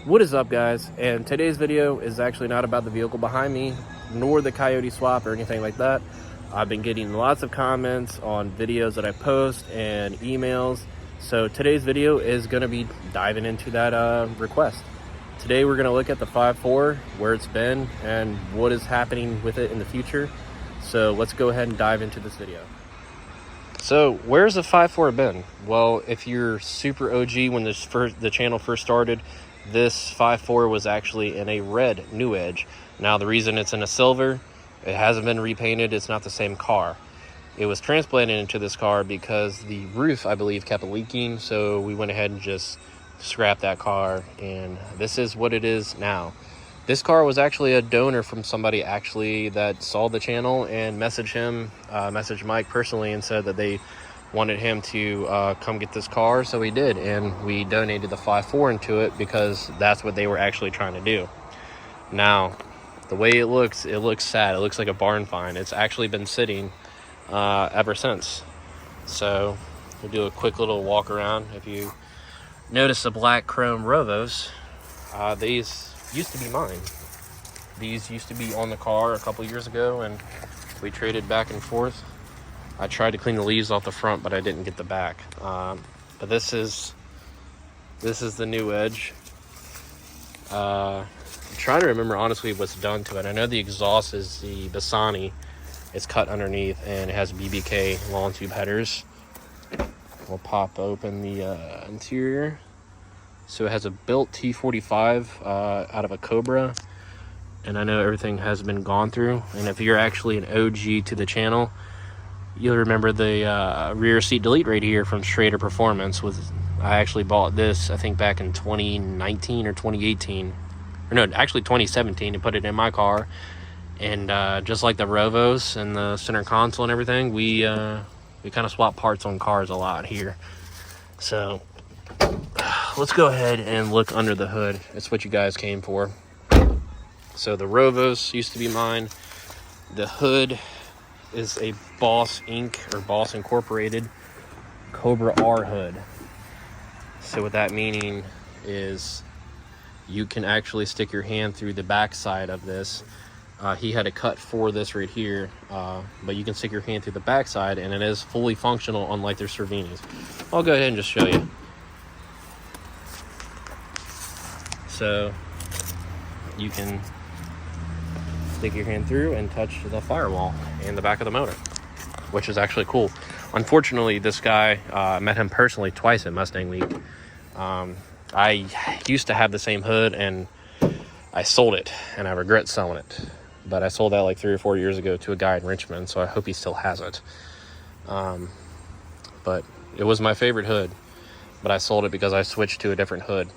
What is up, guys? And today's video is actually not about the vehicle behind me, nor the Coyote swap or anything like that. I've been getting lots of comments on videos that I post and emails. So today's video is going to be diving into that request. Today we're going to look at the 5.4, where it's been, and what is happening with it in the future. So let's go ahead and dive into this video. So where's the 5.4 been? Well, if you're super OG when the channel first started, this 5.4 was actually in a red New Edge. Now the reason it's in a silver, it hasn't been repainted, it's not the same car. It was transplanted into this car because the roof, I believe, kept leaking, so we went ahead and just scrapped that car, and this is what it is now. This car was actually a donor from somebody actually that saw the channel and messaged Mike personally and said that they wanted him to come get this car, so he did, and we donated the 5.4 into it because that's what they were actually trying to do. Now, the way it looks sad. It looks like a barn find. It's actually been sitting ever since. So we'll do a quick little walk around. If you notice the black chrome Rovos, these used to be mine. These used to be on the car a couple years ago, and we traded back and forth. I tried to clean the leaves off the front, but I didn't get the back. But this is the New Edge. I'm trying to remember honestly what's done to it. I know the exhaust is the Bassani. It's cut underneath, and it has BBK long tube headers. We'll pop open the interior. So it has a built T45 out of a Cobra, and I know everything has been gone through. And if you're actually an OG to the channel, you'll remember the rear seat delete radiator from Schrader Performance. I actually bought this, I think, back in 2019 or 2018. Or no, actually 2017, and put it in my car. And just like the Rovos and the center console and everything, we kind of swap parts on cars a lot here. So let's go ahead and look under the hood. It's what you guys came for. So the Rovos used to be mine. The hood is a Boss Inc. or Boss Incorporated Cobra R hood. So what that meaning is you can actually stick your hand through the back side of this. He had a cut for this right here, but you can stick your hand through the back side, and it is fully functional, unlike their Cervinis. I'll go ahead and just show you. So you can stick your hand through and touch the firewall and the back of the motor, which is actually cool. Unfortunately, this guy, I met him personally twice at Mustang Week. I used to have the same hood, and I sold it, and I regret selling it. But I sold that like 3 or 4 years ago to a guy in Richmond, so I hope he still has it. But it was my favorite hood, but I sold it because I switched to a different hood.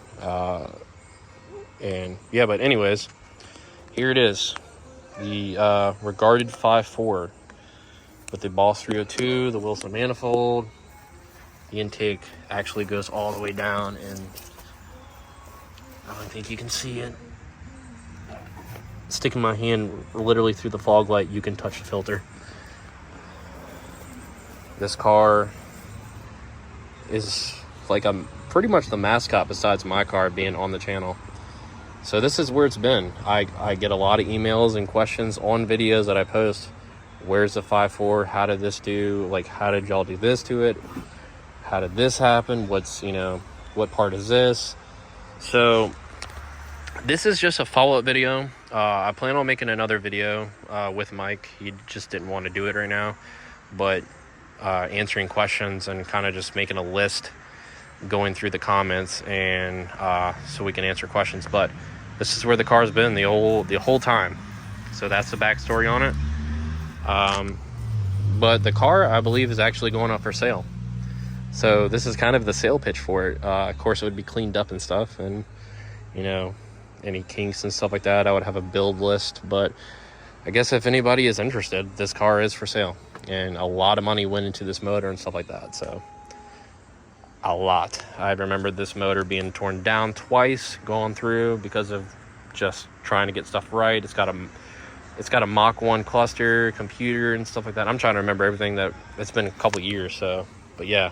And yeah, but anyways, here it is. The regarded 5.4 with the Boss 302, the Wilson manifold. The intake actually goes all the way down, and I don't think you can see it. Sticking my hand literally through the fog light, you can touch the filter. This car is like pretty much the mascot besides my car being on the channel. So this is where it's been. I get a lot of emails and questions on videos that I post. Where's the 5.4? How did this do? Like, how did y'all do this to it? How did this happen? What part is this? So this is just a follow-up video. I plan on making another video with Mike. He just didn't want to do it right now, but answering questions and kind of just making a list, going through the comments, and so we can answer questions. But this is where the car's been the whole time. So that's the backstory on it. But the car, I believe, is actually going up for sale. So this is kind of the sale pitch for it. Of course, it would be cleaned up and stuff, and any kinks and stuff like that, I would have a build list. But I guess if anybody is interested, this car is for sale, and a lot of money went into this motor and stuff like that. So a lot. I remember this motor being torn down twice, going through because of just trying to get stuff right. It's got a Mach 1 cluster, computer, and stuff like that. I'm trying to remember everything. It's been a couple years, so, but yeah,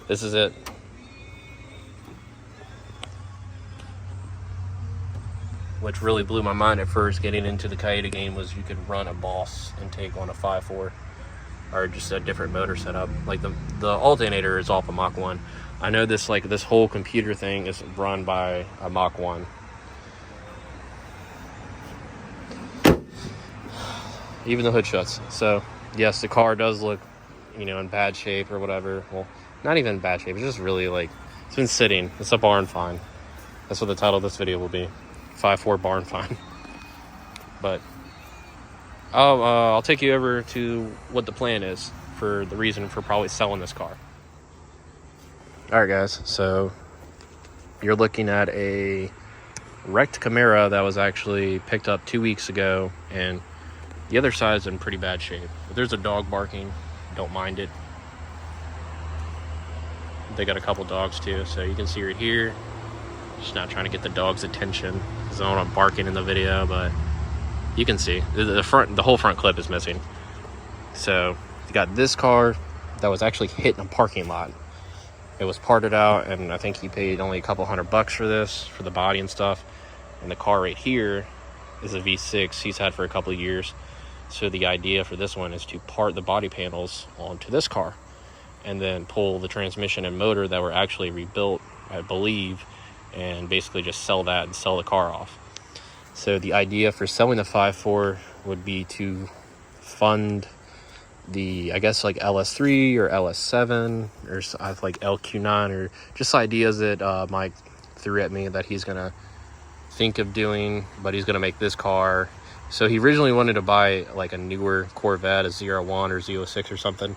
this is it. which really blew my mind at first getting into the Coyote game, was you could run a Boss intake on a 5.4 or just a different motor setup. Like the alternator is off a Mach 1. I know this whole computer thing is run by a Mach 1. Even the hood shuts. So yes, the car does look, in bad shape or whatever. Well, not even bad shape. It's just really it's been sitting. It's a barn find. That's what the title of this video will be. 5.4 barn find. But I'll take you over to what the plan is for the reason for probably selling this car. All right, guys. So you're looking at a wrecked Camaro that was actually picked up 2 weeks ago, and the other side is in pretty bad shape. If there's a dog barking, don't mind it. They got a couple dogs too, so you can see right here. Just not trying to get the dog's attention because I don't want them barking in the video, but you can see the whole front clip is missing. So you got this car that was actually hit in a parking lot. It was parted out, and I think he paid only a couple $100 for this, for the body and stuff. And the car right here is a V6 he's had for a couple of years. So the idea for this one is to part the body panels onto this car and then pull the transmission and motor that were actually rebuilt, I believe, and basically just sell that and sell the car off. So the idea for selling the 5.4 would be to fund the, I guess, like LS3 or LS7 or like LQ9, or just ideas that Mike threw at me that he's gonna think of doing, but he's gonna make this car. So he originally wanted to buy like a newer Corvette, a Z01 or Z06 or something,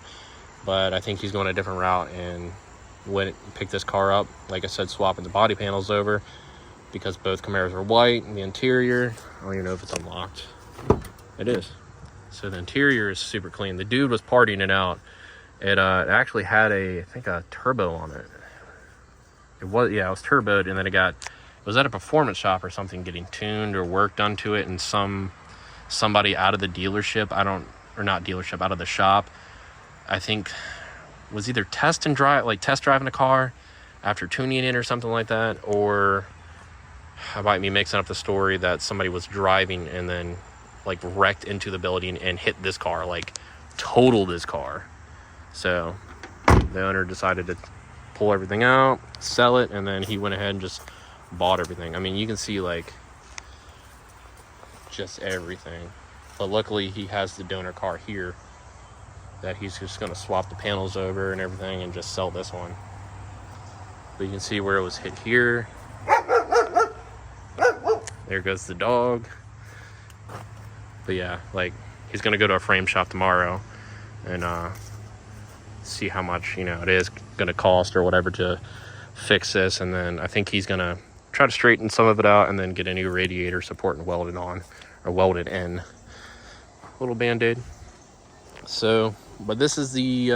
but I think he's going a different route and picked this car up. Like I said, swapping the body panels over because both Camaros are white, and the interior, I don't even know if it's unlocked. It is. So the interior is super clean. The dude was partying it out. It actually had I think a turbo on it. It was turboed, and then it was at a performance shop or something getting tuned or work done to it, and somebody out of the dealership, out of the shop, I think was either test driving a car after tuning it or something like that, or I might be mixing up the story that somebody was driving and then wrecked into the building and hit this car, totaled this car. So the owner decided to pull everything out, sell it, and then he went ahead and just bought everything. I mean, you can see just everything, but luckily he has the donor car here that he's just going to swap the panels over and everything and just sell this one. But you can see where it was hit here. There goes the dog. But yeah, he's going to go to a frame shop tomorrow and see how much it is going to cost or whatever to fix this, and then I think he's going to try to straighten some of it out and then get a new radiator support and weld it on, or weld it in. Little band-aid. So, but this is the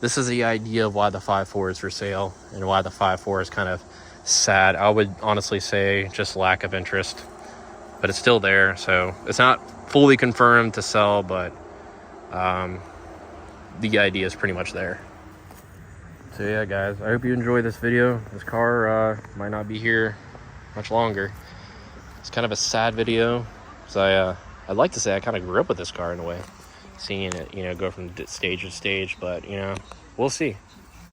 idea of why the 5.4 is for sale and why the 5.4 is kind of sad. I would honestly say just lack of interest, but it's still there. So it's not fully confirmed to sell, but the idea is pretty much there. So yeah, guys, I hope you enjoy this video. This car might not be here much longer. It's kind of a sad video, because I'd like to say I kind of grew up with this car in a way, seeing it, go from stage to stage, but we'll see.